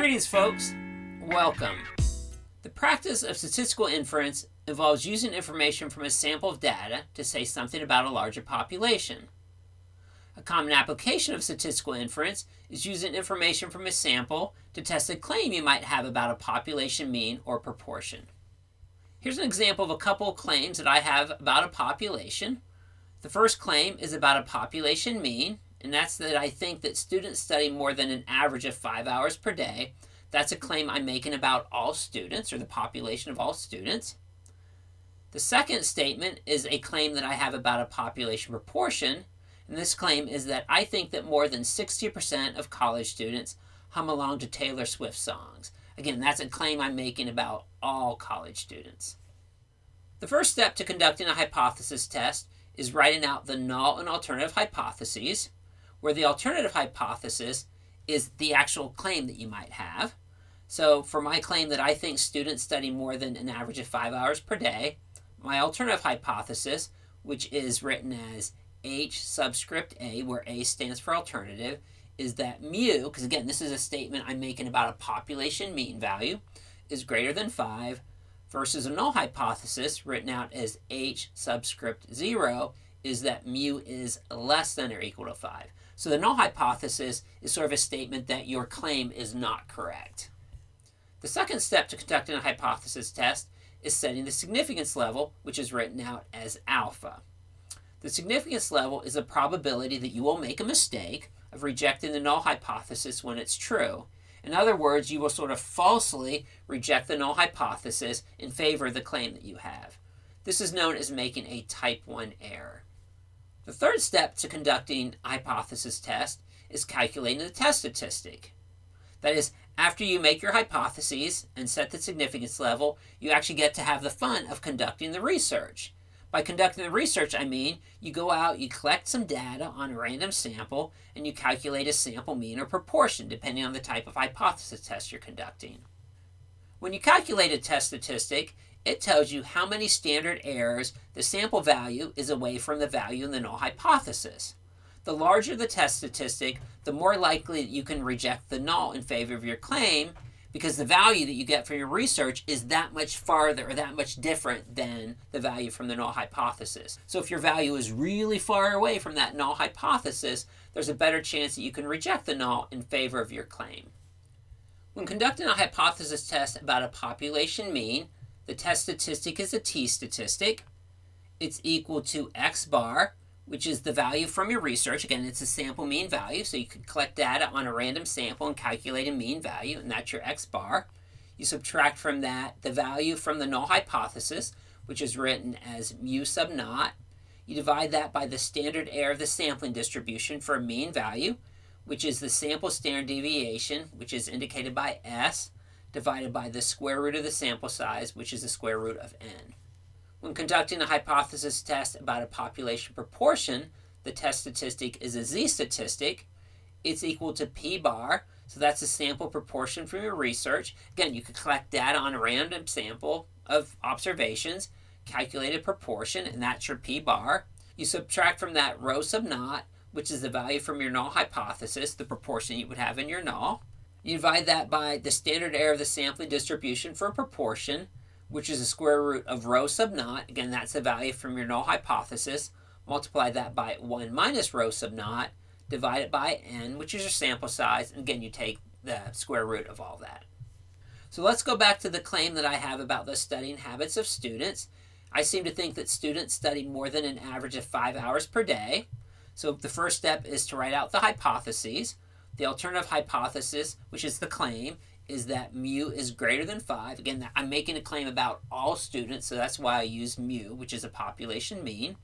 Greetings, folks. Welcome. The practice of statistical inference involves using information from a sample of data to say something about a larger population. A common application of statistical inference is using information from a sample to test a claim you might have about a population mean or proportion. Here's an example of a couple of claims that I have about a population. The first claim is about a population mean, and that's that I think that students study more than an average of 5 hours per day. That's a claim I'm making about all students, or the population of all students. The second statement is a claim that I have about a population proportion, and this claim is that I think that more than 60% of college students hum along to Taylor Swift songs. Again, that's a claim I'm making about all college students. The first step to conducting a hypothesis test is writing out the null and alternative hypotheses, where the alternative hypothesis is the actual claim that you might have. So for my claim that I think students study more than an average of 5 hours per day, my alternative hypothesis, which is written as H subscript A, where A stands for alternative, is that mu, because again, this is a statement I'm making about a population mean value, is greater than 5, versus a null hypothesis, written out as H subscript 0, is that mu is less than or equal to 5. So the null hypothesis is sort of a statement that your claim is not correct. The second step to conducting a hypothesis test is setting the significance level, which is written out as alpha. The significance level is a probability that you will make a mistake of rejecting the null hypothesis when it's true. In other words, you will sort of falsely reject the null hypothesis in favor of the claim that you have. This is known as making a type 1 error. The third step to conducting a hypothesis test is calculating the test statistic. That is, after you make your hypotheses and set the significance level, you actually get to have the fun of conducting the research. By conducting the research, I mean you go out, you collect some data on a random sample, and you calculate a sample mean or proportion, depending on the type of hypothesis test you're conducting. When you calculate a test statistic, it tells you how many standard errors the sample value is away from the value in the null hypothesis. The larger the test statistic, the more likely that you can reject the null in favor of your claim, because the value that you get from your research is that much farther or that much different than the value from the null hypothesis. So if your value is really far away from that null hypothesis, there's a better chance that you can reject the null in favor of your claim. When conducting a hypothesis test about a population mean, the test statistic is a t-statistic. It's equal to x bar, which is the value from your research. Again, it's a sample mean value, so you can collect data on a random sample and calculate a mean value, and that's your x bar. You subtract from that the value from the null hypothesis, which is written as mu sub naught. You divide that by the standard error of the sampling distribution for a mean value, which is the sample standard deviation, which is indicated by s, divided by the square root of the sample size, which is the square root of n. When conducting a hypothesis test about a population proportion, the test statistic is a z-statistic. It's equal to p bar, so that's the sample proportion from your research. Again, you could collect data on a random sample of observations, calculate a proportion, and that's your p bar. You subtract from that rho sub naught, which is the value from your null hypothesis, the proportion you would have in your null. You divide that by the standard error of the sampling distribution for a proportion, which is the square root of rho sub naught. Again, that's the value from your null hypothesis. Multiply that by 1 minus rho sub naught. Divide it by n, which is your sample size. And again, you take the square root of all that. So let's go back to the claim that I have about the studying habits of students. I seem to think that students study more than an average of 5 hours per day. So the first step is to write out the hypotheses. The alternative hypothesis, which is the claim, is that mu is greater than 5. Again, I'm making a claim about all students, so that's why I use mu, which is a population mean.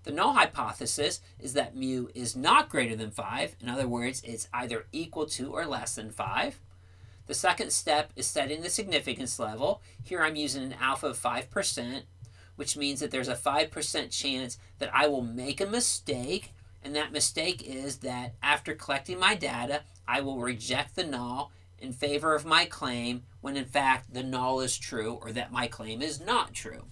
The null hypothesis is that mu is not greater than 5. In other words, it's either equal to or less than 5. The second step is setting the significance level. Here I'm using an alpha of 5%, which means that there's a 5% chance that I will make a mistake. And that mistake is that after collecting my data, I will reject the null in favor of my claim when in fact the null is true or that my claim is not true.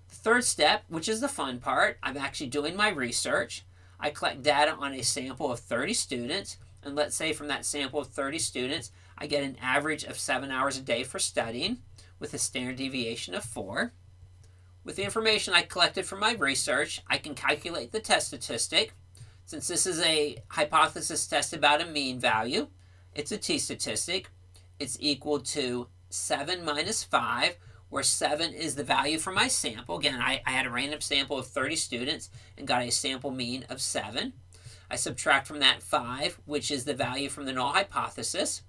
The third step, which is the fun part, I'm actually doing my research. I collect data on a sample of 30 students, and let's say from that sample of 30 students, I get an average of 7 hours a day for studying with a standard deviation of 4. With the information I collected from my research, I can calculate the test statistic. Since this is a hypothesis test about a mean value, it's a t-statistic. It's equal to 7 minus 5, where 7 is the value for my sample. Again, I had a random sample of 30 students and got a sample mean of 7. I subtract from that 5, which is the value from the null hypothesis.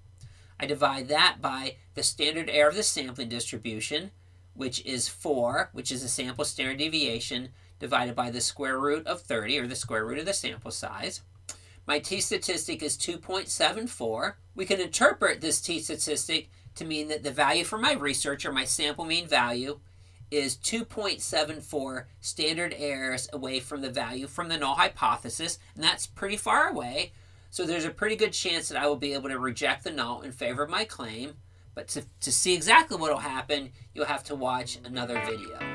I divide that by the standard error of the sampling distribution, which is 4, which is the sample standard deviation, divided by the square root of 30, or the square root of the sample size. My t-statistic is 2.74. We can interpret this t-statistic to mean that the value for my research, or my sample mean value, is 2.74 standard errors away from the value from the null hypothesis, and that's pretty far away. So there's a pretty good chance that I will be able to reject the null in favor of my claim. But to see exactly what will happen, you'll have to watch another video.